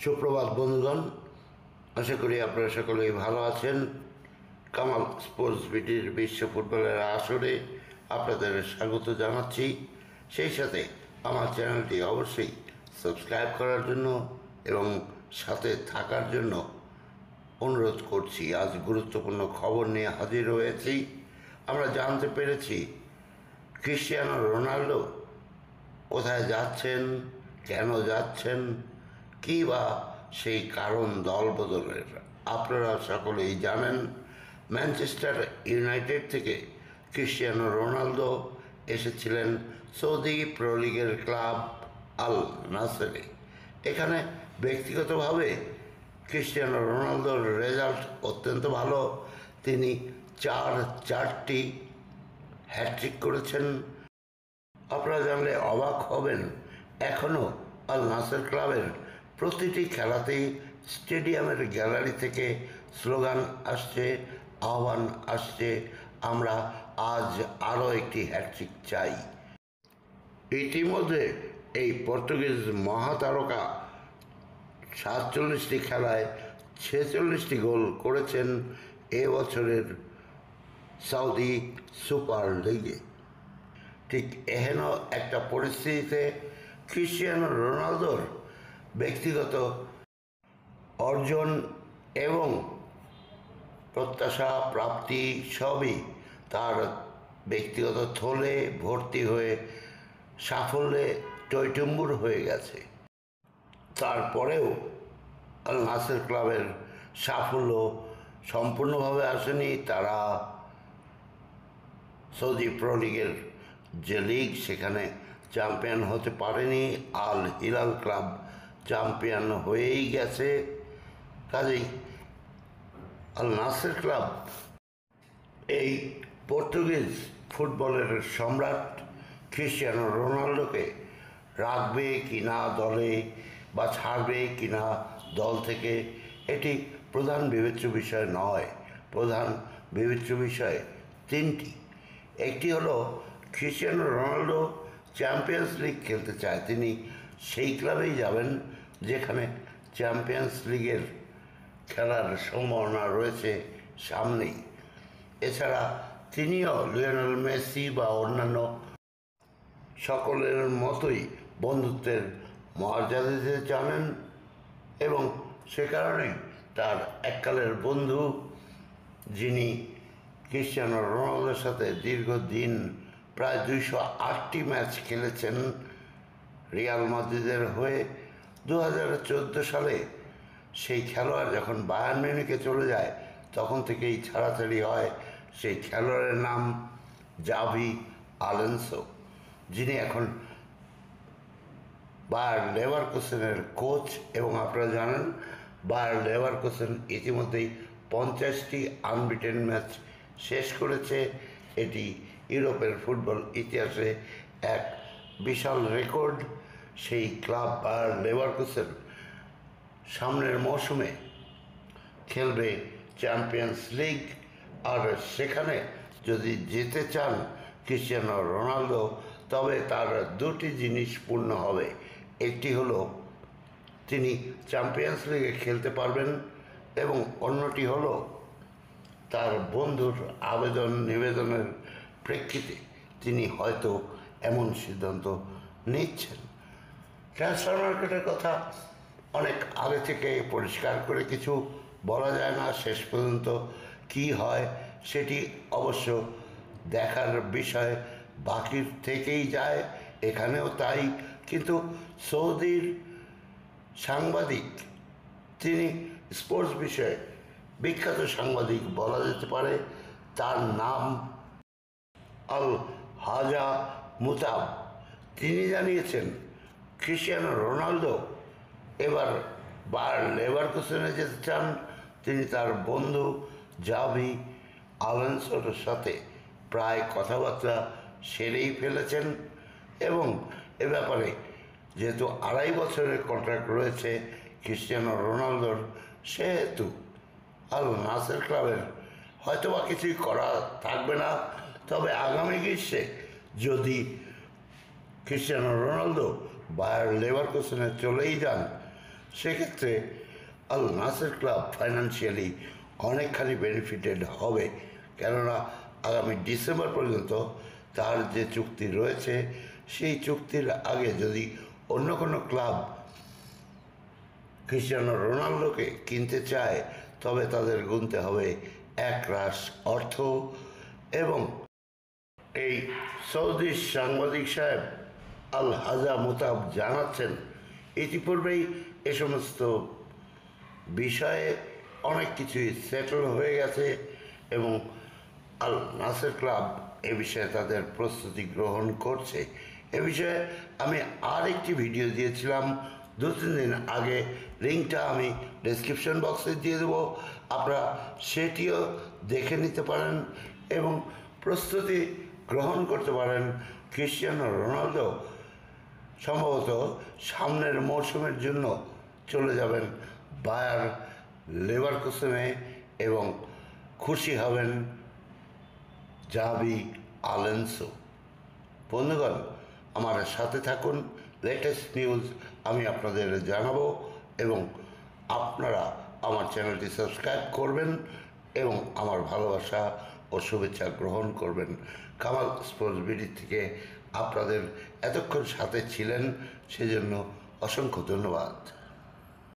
সুপ্রভাত বন্ধুগণ, আশা করি আপনারা সকলেই ভালো আছেন। কামাল স্পোর্টস বিটির বিশ্ব ফুটবলের আসরে আপনাদের স্বাগত জানাচ্ছি। সেই সাথে আমার চ্যানেলটি অবশ্যই সাবস্ক্রাইব করার জন্য এবং সাথে থাকার জন্য অনুরোধ করছি। আজ গুরুত্বপূর্ণ খবর নিয়ে হাজির হয়েছি। আমরা জানতে পেরেছি ক্রিস্টিয়ানো রোনাল্ডো কোথায় যাচ্ছেন, কেন যাচ্ছেন, কী বা সেই কারণ দল বদলের। আপনারা সকলেই জানেন ম্যানচেস্টার ইউনাইটেড থেকে ক্রিস্টিয়ানো রোনালদো এসেছিলেন সৌদি প্রো লিগের ক্লাব আল নাসেরে। এখানে ব্যক্তিগতভাবে ক্রিস্টিয়ানো রোনালদোর রেজাল্ট অত্যন্ত ভালো। তিনি চারটি হ্যাট্রিক করেছেন। আপনারা জানলে অবাক হবেন, এখনও আল নাসের ক্লাবের প্রতিটি খেলাতেই স্টেডিয়ামের গ্যালারি থেকে স্লোগান আসছে, আহ্বান আসছে, আমরা আজ আরও একটি হ্যাট্রিক চাই। ইতিমধ্যে এই পর্তুগিজ মহাতারকা 47টি খেলায় 46টি গোল করেছেন এবছরের সৌদি সুপার লিগে। ঠিক এহেন একটা পরিস্থিতিতে ক্রিস্টিয়ানো রোনালদোর ব্যক্তিগত অর্জন এবং প্রত্যাশা প্রাপ্তি সবই তার ব্যক্তিগত থলে ভর্তি হয়ে সাফল্যে টইটুম্বুর হয়ে গেছে। তারপরেও আল নাসের ক্লাবের সাফল্য সম্পূর্ণভাবে আসেনি। তারা সৌদি প্রো লিগের যে লিগ সেখানে চ্যাম্পিয়ন হতে পারেনি। আল হিলাল ক্লাব চ্যাম্পিয়ন হয়েই গেছে। কাজেই আল নাসের ক্লাব এই পর্তুগিজ ফুটবলের সম্রাট ক্রিস্টিয়ানো রোনাল্ডোকে রাখবে কি না দলে, বা ছাড়বে কি না দল থেকে, এটি প্রধান বিবেচ্য বিষয় নয়। প্রধান বিবেচ্য বিষয় তিনটি। একটি হলো ক্রিস্টিয়ানো রোনাল্ডো চ্যাম্পিয়ন্স লিগ খেলতে চায়, তিনি সেই ক্লাবেই যাবেন যেখানে চ্যাম্পিয়ন্স লিগের খেলার সম্ভাবনা রয়েছে সামনেই। এছাড়া তিনিও লিওনেল মেসি বা অন্যান্য সকলের মতোই বন্ধুত্বের মর্যাদা দিতে জানেন এবং সে কারণে তার এককালের বন্ধু, যিনি ক্রিস্টিয়ানো রোনালদোর সাথে দীর্ঘদিন প্রায় 208টি ম্যাচ খেলেছেন রিয়াল মাদ্রিদের হয়ে, 2014 সালে সেই খেলোয়াড় যখন বায়ার্ন মিউনিখে চলে যায় তখন থেকেই ছাড়াছাড়ি হয়। সেই খেলোয়াড়ের নাম জাভি আলোনসো, যিনি এখন বায়ার লেভারকুসেনের কোচ। এবং আপনারা জানেন বায়ার লেভারকুসেন ইতিমধ্যেই 50টি আনবিটেন ম্যাচ শেষ করেছে। এটি ইউরোপের ফুটবল ইতিহাসে এক বিশাল রেকর্ড। সেই ক্লাব বায়ার লেভারকুসেন সামনের মৌসুমে খেলবে চ্যাম্পিয়ন্স লিগ। আর সেখানে যদি যেতে চান ক্রিস্টিয়ানো রোনালদো, তবে তার দুটি জিনিস পূর্ণ হবে। একটি হলো তিনি চ্যাম্পিয়ন্স লিগে খেলতে পারবেন এবং অন্যটি হলো তার বন্ধুর আবেদন নিবেদনের প্রেক্ষিতে তিনি হয়তো এমন সিদ্ধান্ত নিচ্ছেন। ট্রান্সফার মার্কেটের কথা অনেক আগে থেকে পরিষ্কার করে কিছু বলা যায় না। শেষ পর্যন্ত কি হয় সেটি অবশ্য দেখার বিষয় বাকি থেকেই যায়, এখানেও তাই। কিন্তু সৌদির সাংবাদিক, তিনি স্পোর্টস বিষয়ে বিখ্যাত সাংবাদিক বলা যেতে পারে, তার নাম আল হাজা মুতাব, তিনি জানিয়েছেন ক্রিস্টিয়ানো রোনালদো এবার বায়ার লেভারকুসেনে যেতে চান। তিনি তার বন্ধু জাভি আলোনসোর সাথে প্রায় কথাবার্তা সেরেই ফেলেছেন এবং এ ব্যাপারে যেহেতু 2.5 বছরের কন্ট্রাক্ট রয়েছে ক্রিস্টিয়ানো রোনালদোর, সেহেতু আল নাসের ক্লাবের হয়তো বা কিছুই করা থাকবে না। তবে আগামী গ্রীষ্মে যদি ক্রিস্টিয়ানো রোনালদো বায়ার লেভারকুসেনে চলেই যান, সেক্ষেত্রে আল নাসের ক্লাব ফাইন্যান্সিয়ালি অনেকখানি বেনিফিটেড হবে, কেননা আগামী ডিসেম্বর পর্যন্ত তার যে চুক্তি রয়েছে সেই চুক্তির আগে যদি অন্য কোনো ক্লাব ক্রিস্টিয়ানো রোনাল্ডোকে কিনতে চায় তবে তাদের গুনতে হবে একরাশ অর্থ। এবং এই সৌদি সাংবাদিক সাহেব আল হাজা মুতাব জানাচ্ছেন ইতিপূর্বেই এ সমস্ত বিষয়ে অনেক কিছুই সেটেল হয়ে গেছে এবং আল নাসের ক্লাব এ বিষয়ে তাদের প্রস্তুতি গ্রহণ করছে। এ বিষয়ে আমি আরেকটি ভিডিও দিয়েছিলাম 2-3 দিন আগে, লিঙ্কটা আমি ডেসক্রিপশন বক্সে দিয়ে দেবো, আপনারা সেটিও দেখে নিতে পারেন এবং প্রস্তুতি গ্রহণ করতে পারেন। ক্রিস্টিয়ানো রোনালদো সম্ভবত সামনের মরশুমের জন্য চলে যাবেন বায়ার লেভারকুসেনে এবং খুশি হবেন জাভি আলোনসো। বন্ধুগণ, আমার সাথে থাকুন, লেটেস্ট নিউজ আমি আপনাদের জানাবো এবং আপনারা আমার চ্যানেলটি সাবস্ক্রাইব করবেন এবং আমার ভালোবাসা ও শুভেচ্ছা গ্রহণ করবেন। কামাল স্পোর্টস বিডি থেকে আপনাদের এতক্ষণ সাথে ছিলেন সেজন্য অসংখ্য ধন্যবাদ।